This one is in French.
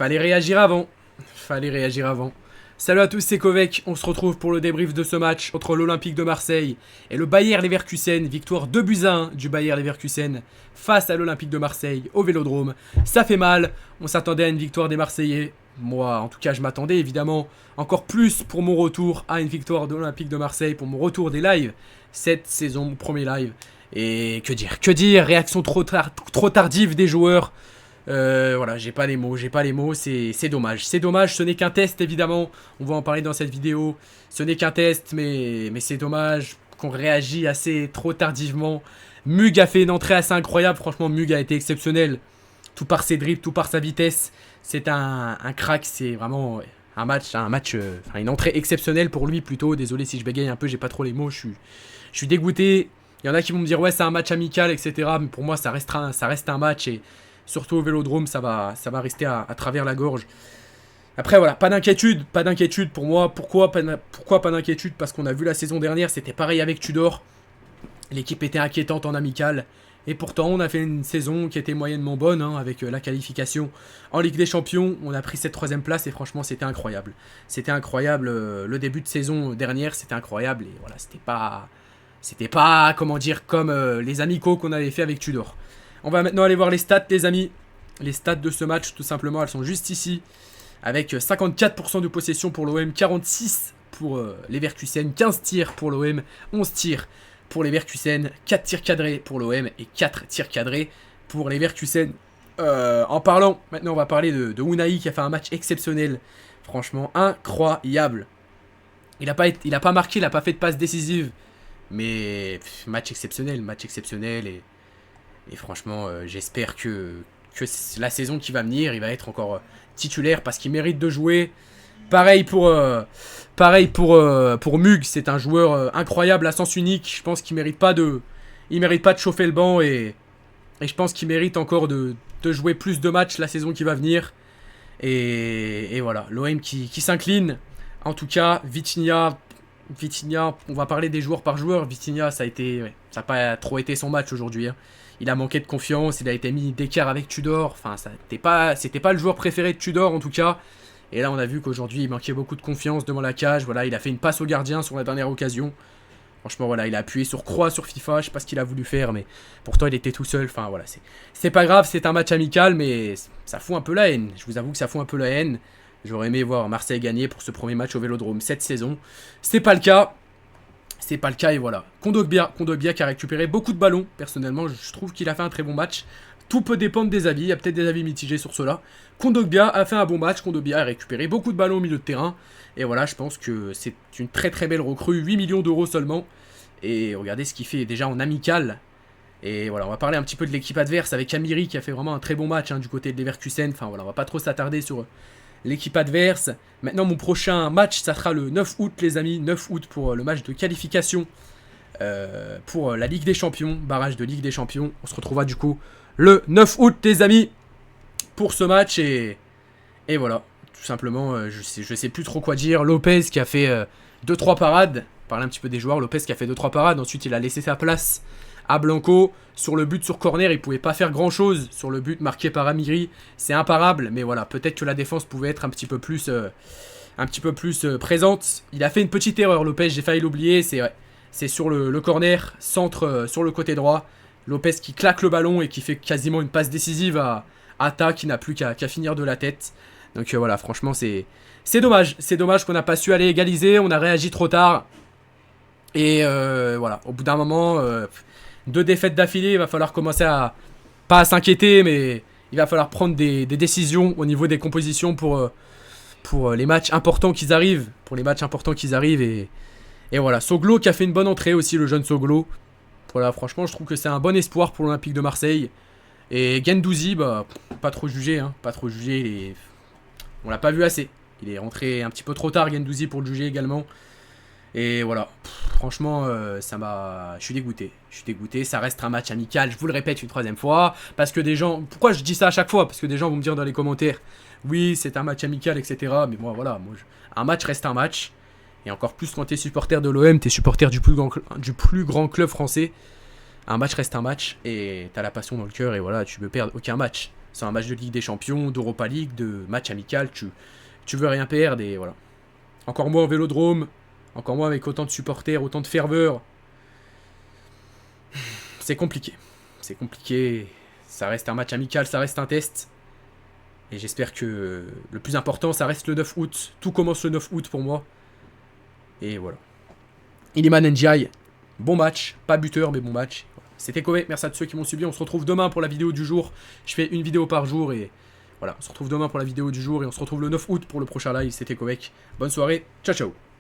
Fallait réagir avant. Fallait réagir avant. Salut à tous, c'est Kovek. On se retrouve pour le débrief de ce match entre l'Olympique de Marseille et le Bayer Leverkusen. Victoire 2-1 du Bayer Leverkusen face à l'Olympique de Marseille au Vélodrome. Ça fait mal. On s'attendait à une victoire des Marseillais. Moi, en tout cas, je m'attendais évidemment encore plus pour mon retour à une victoire de l'Olympique de Marseille, pour mon retour des lives cette saison, mon premier live. Et que dire, réaction trop tardive des joueurs. Voilà, j'ai pas les mots, c'est dommage. C'est dommage, ce n'est qu'un test évidemment, on va en parler dans cette vidéo. Ce n'est qu'un test, mais c'est dommage qu'on réagit assez trop tardivement. Mug a fait une entrée assez incroyable, franchement Mug a été exceptionnel. Tout par ses dribbles, tout par sa vitesse. C'est un crack, c'est vraiment une entrée exceptionnelle pour lui plutôt. Désolé si je bégaye un peu, j'ai pas trop les mots, je suis dégoûté. Il y en a qui vont me dire ouais c'est un match amical, etc. Mais pour moi ça reste un match et surtout au Vélodrome ça va rester à travers la gorge. Après voilà, pas d'inquiétude pour moi. Pourquoi pas d'inquiétude? Parce qu'on a vu la saison dernière, c'était pareil avec Tudor. L'équipe était inquiétante en amical. Et pourtant on a fait une saison qui était moyennement bonne avec la qualification en Ligue des Champions. On a pris cette 3ème place et franchement c'était incroyable. C'était incroyable, le début de saison dernière c'était incroyable. Et voilà, c'était pas comment dire, comme les amicaux qu'on avait fait avec Tudor. On va maintenant aller voir les stats les amis. Les stats de ce match tout simplement, elles sont juste ici. Avec 54% de possession pour l'OM, 46% pour Leverkusen, 15 tirs pour l'OM, 11 tirs pour Leverkusen, 4 tirs cadrés pour l'OM et 4 tirs cadrés pour Leverkusen. En parlant, maintenant on va parler de Unai qui a fait un match exceptionnel. Franchement incroyable. Il a pas marqué, il a pas fait de passe décisive. Mais match exceptionnel et franchement j'espère que la saison qui va venir il va être encore titulaire parce qu'il mérite de jouer. Pareil pour Mug, c'est un joueur incroyable à sens unique. Je pense qu'il mérite pas de chauffer le banc et je pense qu'il mérite encore de jouer plus de matchs la saison qui va venir. Et voilà, l'OM qui s'incline. En tout cas, Vitinha, on va parler des joueurs par joueur. Vitinha, ça n'a pas trop été son match aujourd'hui. Il a manqué de confiance, il a été mis d'écart avec Tudor. Enfin, c'était pas le joueur préféré de Tudor en tout cas. Et là, on a vu qu'aujourd'hui, il manquait beaucoup de confiance devant la cage. Voilà, il a fait une passe au gardien sur la dernière occasion. Franchement, voilà, il a appuyé sur croix sur FIFA. Je sais pas ce qu'il a voulu faire, mais pourtant, il était tout seul. Enfin, voilà, c'est pas grave, c'est un match amical, mais ça fout un peu la haine. Je vous avoue que ça fout un peu la haine. J'aurais aimé voir Marseille gagner pour ce premier match au Vélodrome cette saison. C'est pas le cas. Et voilà. Kondogbia qui a récupéré beaucoup de ballons. Personnellement, je trouve qu'il a fait un très bon match. Tout peut dépendre des avis. Il y a peut-être des avis mitigés sur cela. Kondogbia a fait un bon match. Kondogbia a récupéré beaucoup de ballons au milieu de terrain. Et voilà, je pense que c'est une très très belle recrue. 8 millions d'euros seulement. Et regardez ce qu'il fait déjà en amical. Et voilà, on va parler un petit peu de l'équipe adverse avec Amiri qui a fait vraiment un très bon match du côté de Leverkusen. Enfin voilà, on va pas trop s'attarder sur l'équipe adverse. Maintenant, mon prochain match, ça sera le 9 août, les amis. 9 août pour le match de qualification pour la Ligue des Champions. Barrage de Ligue des Champions. On se retrouvera du coup le 9 août, les amis, pour ce match. Et voilà, tout simplement, je sais plus trop quoi dire. Lopez qui a fait 2-3 parades. Parler un petit peu des joueurs. Lopez qui a fait 2-3 parades. Ensuite, il a laissé sa place à Blanco. Sur le but sur corner, il pouvait pas faire grand chose. Sur le but marqué par Amiri, c'est imparable. Mais voilà, peut-être que la défense pouvait être un petit peu plus présente. Il a fait une petite erreur, Lopez, j'ai failli l'oublier. C'est sur le corner, centre sur le côté droit. Lopez qui claque le ballon et qui fait quasiment une passe décisive à Ata qui n'a plus qu'à finir de la tête. Donc voilà, franchement, c'est dommage. C'est dommage qu'on n'a pas su aller égaliser. On a réagi trop tard. Et voilà, au bout d'un moment, 2 défaites d'affilée, il va falloir commencer pas à s'inquiéter, mais il va falloir prendre des décisions au niveau des compositions pour les matchs importants qui arrivent. Et voilà, Soglo qui a fait une bonne entrée aussi, le jeune Soglo. Voilà, franchement, je trouve que c'est un bon espoir pour l'Olympique de Marseille. Et Guendouzi, pas trop jugé, on l'a pas vu assez. Il est rentré un petit peu trop tard, Guendouzi, pour le juger également. Et voilà, franchement, je suis dégoûté, ça reste un match amical, je vous le répète une 3ème fois, parce que des gens, pourquoi je dis ça à chaque fois? Parce que des gens vont me dire dans les commentaires, oui, c'est un match amical, etc. Mais moi, voilà, un match reste un match, et encore plus quand t'es supporter de l'OM, t'es supporter du plus grand club français, un match reste un match, et t'as la passion dans le cœur, et voilà, tu peux perdre aucun match. C'est un match de Ligue des Champions, d'Europa League, de match amical. Tu veux rien perdre et voilà. Encore moins au Vélodrome. Encore moins avec autant de supporters, autant de ferveur. C'est compliqué. C'est compliqué. Ça reste un match amical, ça reste un test. Et j'espère que le plus important, ça reste le 9 août. Tout commence le 9 août pour moi. Et voilà. Iliman Ndiaye, bon match. Pas buteur, mais bon match. C'était Koé. Merci à tous ceux qui m'ont suivi. On se retrouve demain pour la vidéo du jour. Je fais une vidéo par jour et voilà. On se retrouve demain pour la vidéo du jour et on se retrouve le 9 août pour le prochain live. C'était Koé. Bonne soirée. Ciao, ciao.